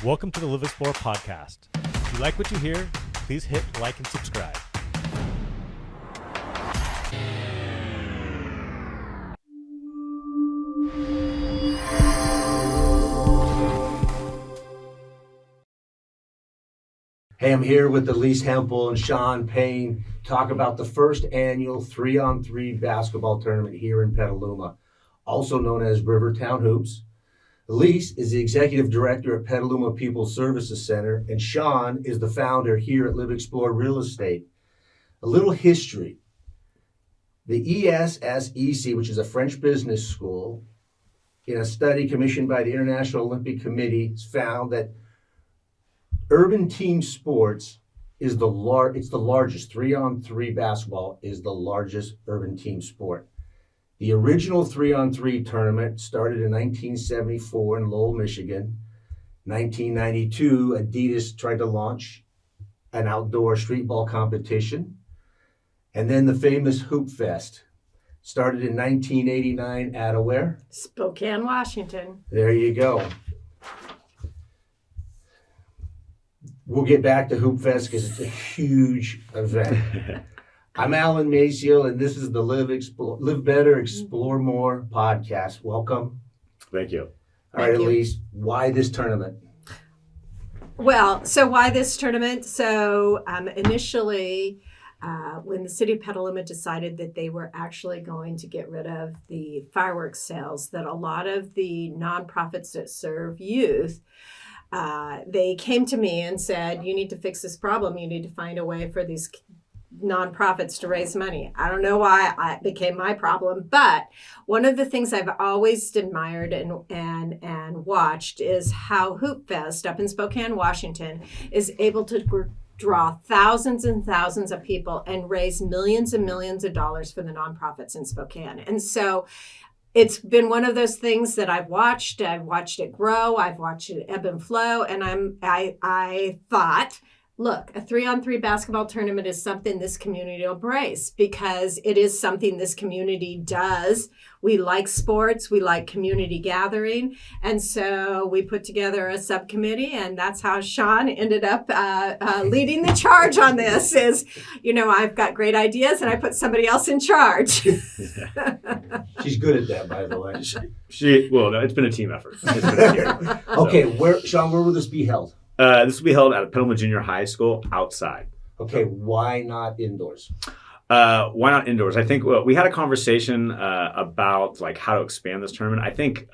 Welcome to the Live Explore podcast. If you like what you hear, please hit like and subscribe. Hey, I'm here with Elece, Hempel, and Payne, talk about the first annual 3-on-3 basketball tournament here in Petaluma, also known as Rivertown Hoops. Elece is the executive director at Petaluma People Services Center, and Sean is the founder here at Live Explore Real Estate. A little history. The ESSEC, which is a French business school, in a study commissioned by the International Olympic Committee, found that urban team sports is the largest. 3-on-3 basketball is the largest urban team sport. The original 3-on-3 tournament started in 1974 in Lowell, Michigan. 1992, Adidas tried to launch an outdoor street ball competition. And then the famous Hoop Fest started in 1989 at where? Spokane, Washington. There you go. We'll get back to Hoop Fest because it's a huge event. I'm Alan Maciel, and this is the Live Better, Explore More podcast. Welcome. Thank you. All right, Elece, why this tournament? Well, so why this tournament? So initially, when the city of Petaluma decided that they were actually going to get rid of the fireworks sales, that a lot of the nonprofits that serve youth, they came to me and said, you need to fix this problem. You need to find a way for these nonprofits to raise money. I don't know why it became my problem, but one of the things I've always admired and watched is how Hoop Fest up in Spokane, Washington is able to draw thousands and thousands of people and raise millions and millions of dollars for the nonprofits in Spokane. And so it's been one of those things that I've watched. I've watched it grow. I've watched it ebb and flow. And I thought, look, a 3-on-3 basketball tournament is something this community will embrace because it is something this community does. We like sports. We like community gathering. And so we put together a subcommittee, and that's how Sean ended up leading the charge on this is, I've got great ideas, and I put somebody else in charge. She's good at that, by the way. No, it's been a team effort. It's been a team. Okay, Sean, where will this be held? This will be held at Petaluma Jr High School outside. Okay, why not indoors? Why not indoors? I think we had a conversation about how to expand this tournament. I think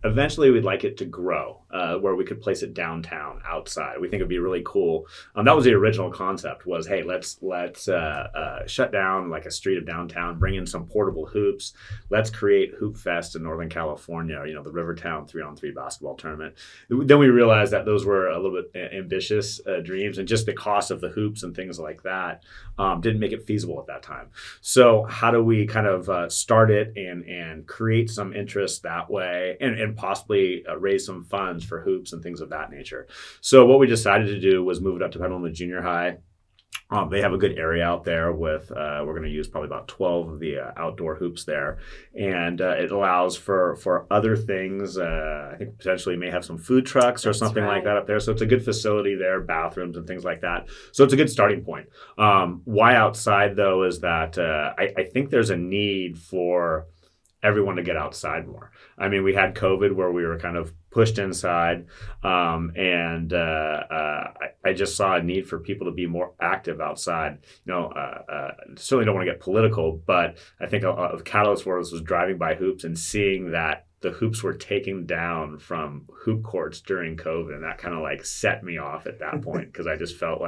eventually we'd like it to grow where we could place it downtown outside. We think it'd be really cool. That was the original concept was, hey, let's shut down a street of downtown, bring in some portable hoops. Let's create Hoop Fest in Northern California, the Rivertown 3-on-3 basketball tournament. Then we realized that those were a little bit ambitious dreams, and just the cost of the hoops and things like that didn't make it feasible at that time. So how do we kind of start it and create some interest that way and possibly raise some funds for hoops and things of that nature? So what we decided to do was move it up to Petaluma Junior High. They have a good area out there with, we're going to use probably about 12 of the outdoor hoops there. And it allows for other things. I think potentially may have some food trucks or something like that up there. So it's a good facility there, bathrooms and things like that. So it's a good starting point. Why outside, though, is that I think there's a need for everyone to get outside more. I mean, we had COVID where we were kind of pushed inside, and I just saw a need for people to be more active outside. Certainly don't want to get political, but I think a catalyst for this was driving by hoops and seeing that the hoops were taken down from hoop courts during COVID, and that kind of set me off at that point because I just felt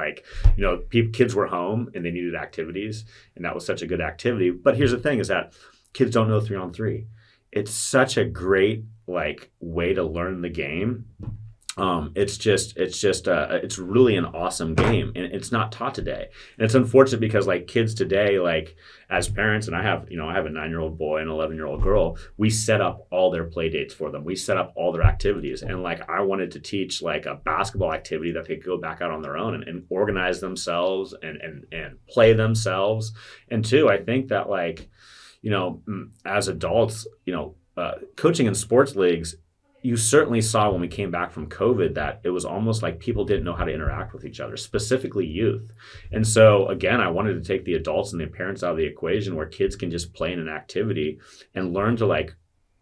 kids were home and they needed activities, and that was such a good activity. But here's the thing: is that kids don't know 3-on-3. It's such a great way to learn the game. It's really an awesome game, and it's not taught today. And it's unfortunate because kids today, as parents, and I have a 9-year-old boy and an 11-year-old girl, we set up all their play dates for them. We set up all their activities. And I wanted to teach a basketball activity that they could go back out on their own and organize themselves and play themselves. And two, I think that as adults, coaching in sports leagues you certainly saw when we came back from COVID that it was almost like people didn't know how to interact with each other, specifically youth. And so, again, I wanted to take the adults and the parents out of the equation where kids can just play in an activity and learn to like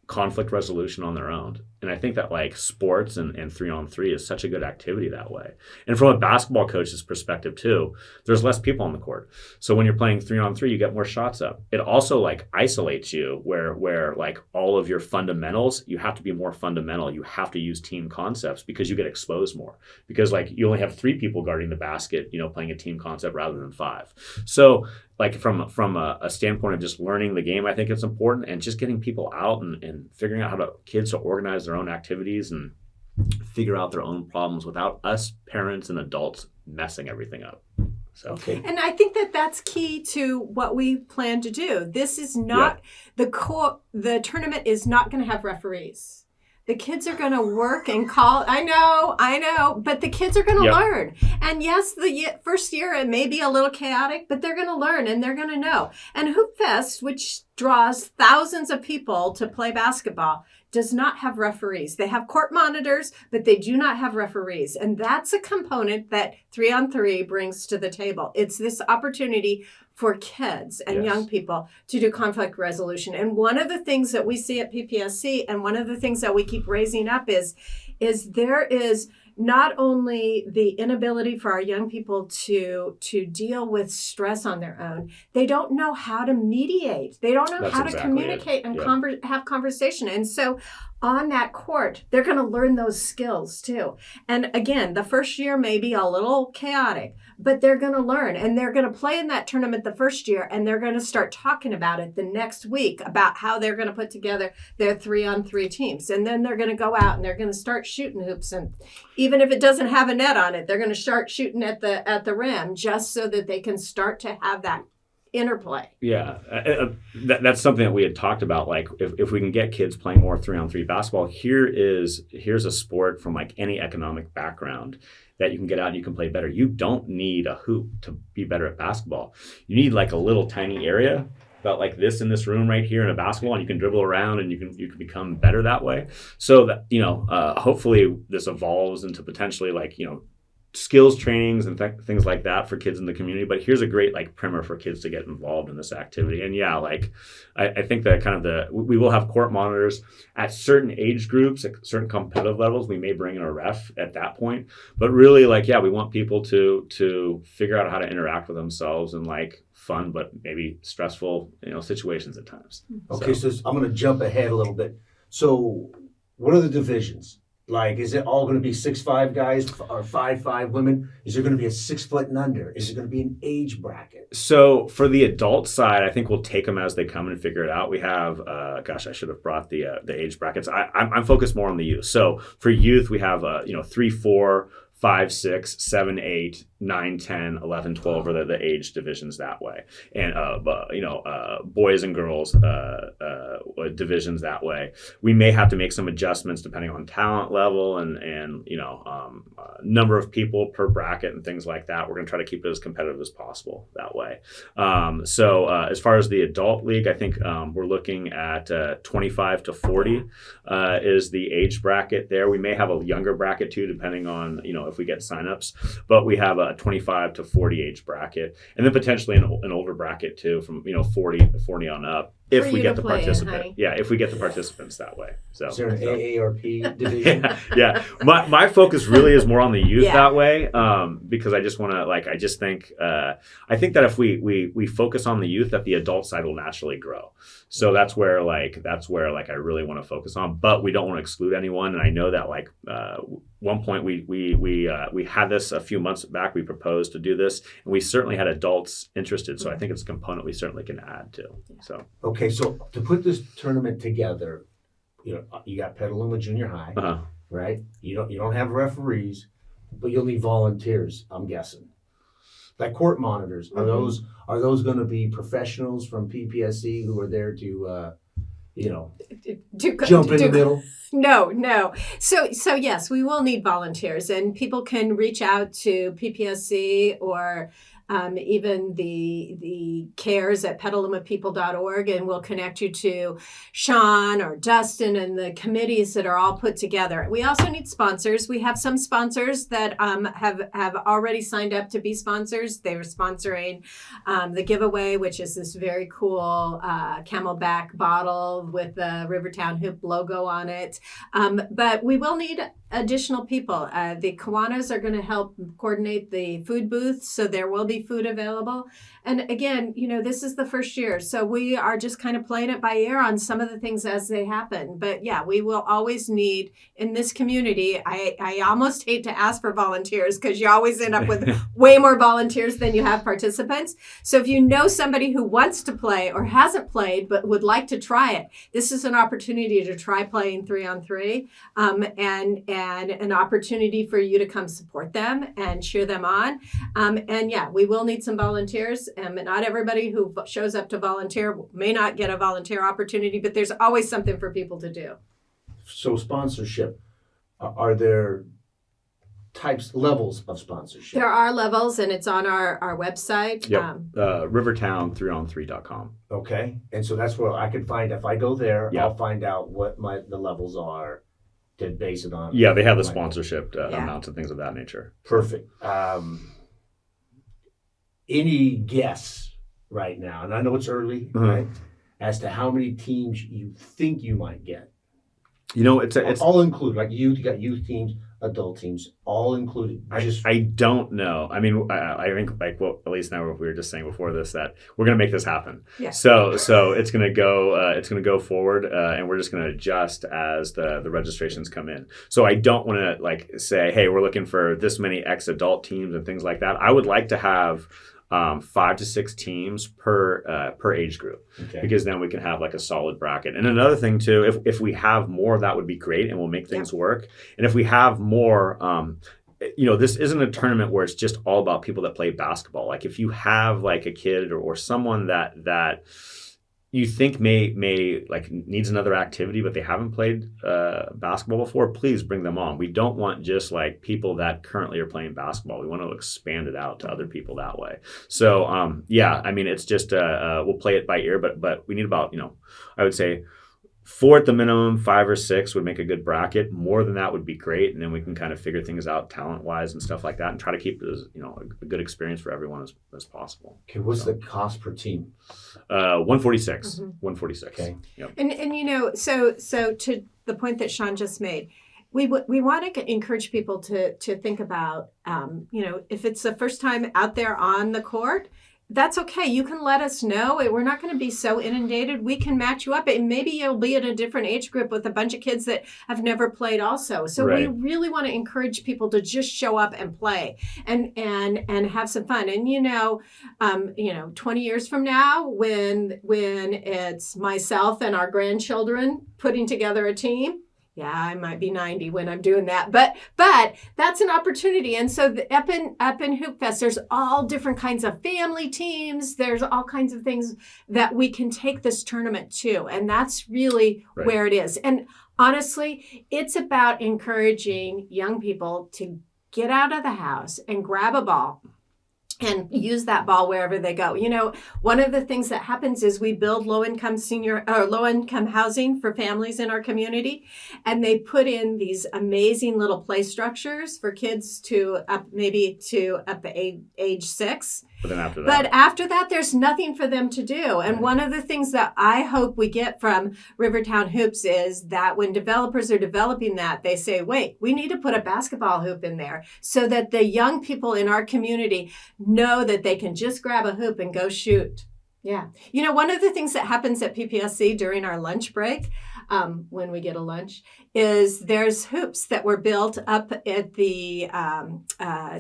conflict resolution on their own. And I think that like sports and 3-on-3 is such a good activity that way. And from a basketball coach's perspective too, there's less people on the court. So when you're playing 3-on-3, you get more shots up. It also like isolates you where like all of your fundamentals, you have to be more fundamental. You have to use team concepts because you get exposed more. Because like you only have 3 people guarding the basket, playing a team concept rather than 5. So like from a standpoint of just learning the game, I think it's important, and just getting people out and figuring out kids to organize their own activities and figure out their own problems without us parents and adults messing everything up. So, Okay. And I think that that's key to what we plan to do. This is not the tournament is not going to have referees. The kids are going to work and call. I know, but the kids are going to learn. And yes, the first year it may be a little chaotic, but they're going to learn and they're going to know. And Hoop Fest, which draws thousands of people to play basketball, does not have referees. They have court monitors, but they do not have referees. And that's a component that 3-on-3 brings to the table. It's this opportunity for kids and young people to do conflict resolution. And one of the things that we see at PPSC, and one of the things that we keep raising up is there is not only the inability for our young people to deal with stress on their own, they don't know how to mediate. They don't know how to communicate and have conversation. And so on that court, they're going to learn those skills too. And again, the first year may be a little chaotic, but they're going to learn, and they're going to play in that tournament the first year, and they're going to start talking about it the next week about how they're going to put together their 3-on-3 teams. And then they're going to go out and they're going to start shooting hoops. And even if it doesn't have a net on it, they're going to start shooting at the rim, just so that they can start to have that interplay. Yeah, that's something that we had talked about. Like, if we can get kids playing more 3-on-3 basketball, here's a sport from like any economic background that you can get out and you can play better. You don't need a hoop to be better at basketball. You need like a little tiny area about like this in this room right here in a basketball, and you can dribble around and you can become better that way. So that hopefully this evolves into potentially like skills trainings and things like that for kids in the community. But here's a great like primer for kids to get involved in this activity. And I think that kind of we will have court monitors at certain age groups, at certain competitive levels. We may bring in a ref at that point, but really we want people to figure out how to interact with themselves in like fun but maybe stressful situations at times. Okay, so I'm going to jump ahead a little bit. So what are the divisions? Like, is it all going to be 6'5" guys or 5'5" women? Is there going to be a 6 foot and under? Is it going to be an age bracket? So for the adult side, I think we'll take them as they come and figure it out. We have, I should have brought the age brackets. I'm focused more on the youth. So for youth, we have 3, 4, 5, 6, 7, 8, 9, 10, 11, 12 are the age divisions that way. And, boys and girls divisions that way. We may have to make some adjustments depending on talent level and number of people per bracket and things like that. We're going to try to keep it as competitive as possible that way. So as far as the adult league, I think we're looking at 25 to 40 is the age bracket there. We may have a younger bracket too, depending on, if we get signups, but we have a 25 to 40 age bracket, and then potentially an older bracket too, from 40 on up. If we get the participant, if we get the participants that way. So is there an AARP division? Yeah. My focus really is more on the youth that way, because I just want to I think that if we focus on the youth, that the adult side will naturally grow. So that's where I really want to focus on, but we don't want to exclude anyone. And I know that one point we had this a few months back. We proposed to do this, and we certainly had adults interested. So I think it's a component we certainly can add to. So okay, so to put this tournament together, you got Petaluma Junior High, right? You don't have referees, but you'll need volunteers, I'm guessing. Like court monitors, are those going to be professionals from PPSC who are there to jump in the middle? No. So yes, we will need volunteers, and people can reach out to PPSC or even the cares at petalumapeople.org, and we'll connect you to Sean or Dustin and the committees that are all put together. We also need sponsors. We have some sponsors that have already signed up to be sponsors. They were sponsoring the giveaway, which is this very cool Camelback bottle with the Rivertown Hoop logo on it. But we will need additional people. The Kiwanis are going to help coordinate the food booth, so there will be food available. And again, this is the first year, so we are just kind of playing it by ear on some of the things as they happen. But yeah, we will always need, in this community, I almost hate to ask for volunteers because you always end up with way more volunteers than you have participants. So if you know somebody who wants to play or hasn't played but would like to try it, this is an opportunity to try playing 3-on-3, and an opportunity for you to come support them and cheer them on. And yeah, we will need some volunteers. Not everybody who shows up to volunteer may not get a volunteer opportunity, but there's always something for people to do. So sponsorship, are there levels of sponsorship? There are levels, and it's on our website. Yep. Rivertown3on3.com. Okay. And so that's where I can find, if I go there, Yeah. I'll find out what the levels are to base it on. Yeah, they have the sponsorship amounts and things of that nature. Perfect. Any guess right now, and I know it's early, right, as to how many teams you think you might get? It's all included, like you got youth teams, adult teams, all included. I don't know. I mean, I think like what Elece and I we were just saying before this, that we're going to make this happen. Yeah. So it's going to go forward, and we're just going to adjust as the registrations come in. So I don't want to like say, hey, we're looking for this many X adult teams and things like that. I would like to have 5 to 6 teams per age group, because then we can have like a solid bracket. And another thing too, if we have more, that would be great, and we'll make things work. And if we have more, this isn't a tournament where it's just all about people that play basketball. Like if you have like a kid or someone that you think may like needs another activity, but they haven't played basketball before, please bring them on. We don't want just like people that currently are playing basketball. We want to expand it out to other people that way. So I mean, it's just we'll play it by ear, but we need about I would say 4 at the minimum, 5 or 6 would make a good bracket. More than that would be great, and then we can kind of figure things out talent-wise and stuff like that, and try to keep it as a good experience for everyone as possible. Okay, what's the cost per team? 146. 146. Okay. Yep. And so to the point that Sean just made, we want to encourage people to think about if it's the first time out there on the court, that's okay. You can let us know. We're not going to be so inundated. We can match you up. And maybe you'll be in a different age group with a bunch of kids that have never played also. So we really want to encourage people to just show up and play and have some fun. And 20 years from now, when it's myself and our grandchildren putting together a team, yeah, I might be 90 when I'm doing that, but that's an opportunity. And so up in Hoop Fest, there's all different kinds of family teams. There's all kinds of things that we can take this tournament to, and that's really where it is. And honestly, it's about encouraging young people to get out of the house and grab a ball and use that ball wherever they go. One of the things that happens is we build low-income housing for families in our community, and they put in these amazing little play structures for kids to up to age 6. But after that, there's nothing for them to do. And one of the things that I hope we get from Rivertown Hoops is that when developers are developing that, they say, wait, we need to put a basketball hoop in there so that the young people in our community know that they can just grab a hoop and go shoot. Yeah. One of the things that happens at PPSC during our lunch break, when we get a lunch, is there's hoops that were built up at the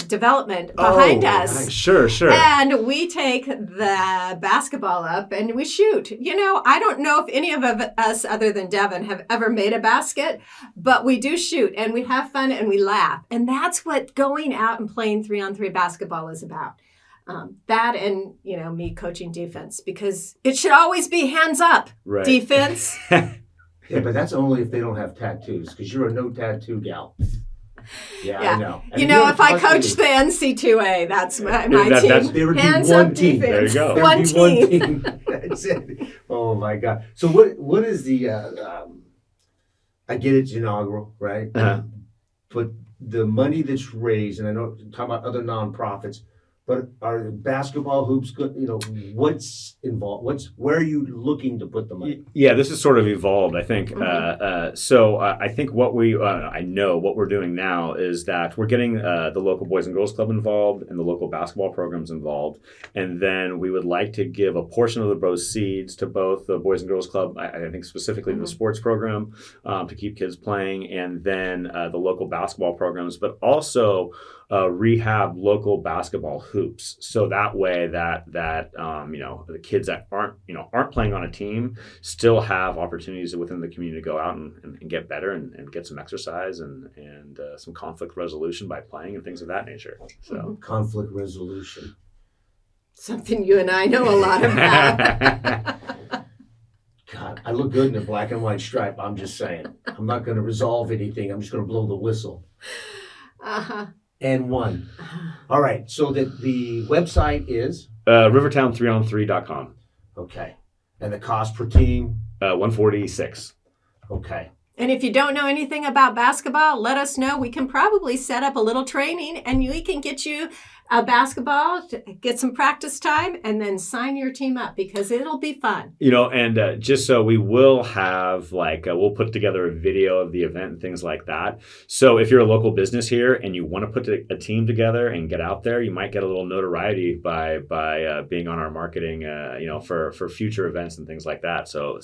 development behind us. Sure. And we take the basketball up and we shoot. I don't know if any of us other than Devin have ever made a basket, but we do shoot and we have fun and we laugh. And that's what going out and playing 3-on-3 basketball is about. That and, me coaching defense, because it should always be hands up defense. Yeah, but that's only if they don't have tattoos, because you're a no tattoo gal. Yeah, Yeah. I know. And You know, you're if I lucky. coach the NC2A, that's my That's- team. There would be Hands one up team. defense. There you go. There'd One be team. That's it. Oh my God. So what is the? I get it's inaugural, right? Uh-huh. But the money that's raised, and I know you're talking about other nonprofits, but are basketball hoops good? You know, what's involved? Where are you looking to put the money? Yeah, this has sort of evolved, I think. Mhm. So I think I know what we're doing now is that we're getting the local Boys and Girls Club involved and the local basketball programs involved. And then we would like to give a portion of the proceeds to both the Boys and Girls Club, I think specifically the sports program to keep kids playing, and then the local basketball programs, but also rehab local basketball hoops. So that way that the kids that aren't playing on a team still have opportunities within the community to go out and get better and get some exercise and some conflict resolution by playing and things of that nature. So Conflict resolution. Something you and I know a lot about. God, I look good in a black and white stripe. I'm just saying. I'm not going to resolve anything. I'm just going to blow the whistle. Uh-huh. And one. All right. So the website is Rivertown3on3.com. okay, and the cost per team. 146. Okay. And if you don't know anything about basketball, let us know. We can probably set up a little training and we can get you a basketball, get some practice time, and then sign your team up because it'll be fun. And just so we will have we'll put together a video of the event and things like that. So if you're a local business here and you want to put a team together and get out there, you might get a little notoriety by being on our marketing, for future events and things like that. So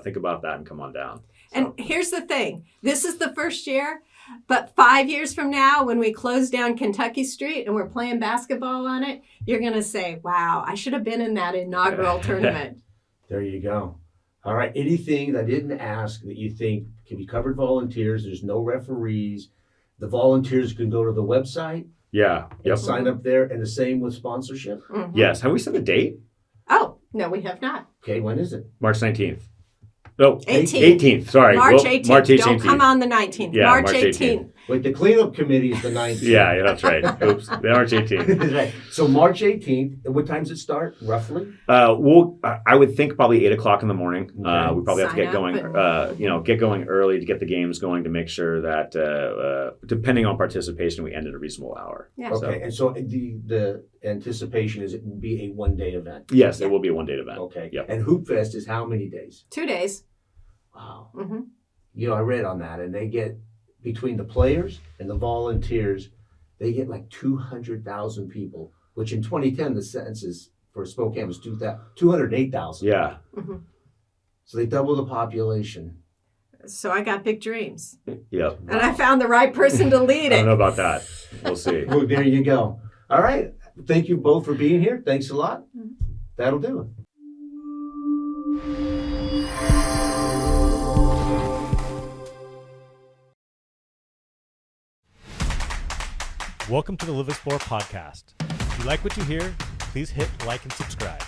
think about that and come on down. And here's the thing. This is the first year, but 5 years from now, when we close down Kentucky Street and we're playing basketball on it, you're going to say, wow, I should have been in that inaugural tournament. There you go. All right. Anything that I didn't ask that you think can be covered volunteers? There's no referees. The volunteers can go to the website Yeah. and Yep. sign up there, and the same with sponsorship. Mhm. Yes. Have we set a date? Oh, no, we have not. Okay. When is it? March 19th. No, 18th. 18th. Sorry. March Well, 18th. March 18th. Don't come on the 19th. Yeah, March March 18th. Wait, the cleanup committee is the 19th. Yeah, that's right. Oops. March 18th. Right. So March 18th. What time does it start, roughly? I would think probably 8 o'clock in the morning. Okay. We probably have to Sign get going, up get going early to get the games going to make sure that, depending on participation, we end at a reasonable hour. Yeah. Okay. And so the anticipation is it will be a one-day event. Yes, it will be a one-day event. Okay. Yep. And Hoop Fest is how many days? 2 days. Wow. hmm I read on that, and they get between the players and the volunteers, they get like 200,000 people, which in 2010 the census for Spokane was 208,000. Yeah. hmm So they double the population. So I got big dreams. Yep. And I found the right person to lead I don't it. know about that. We'll see. Well, there you go. All right. Thank you both for being here. Thanks a lot. That'll do it. Welcome to the Live Explore podcast. If you like what you hear, please hit like and subscribe.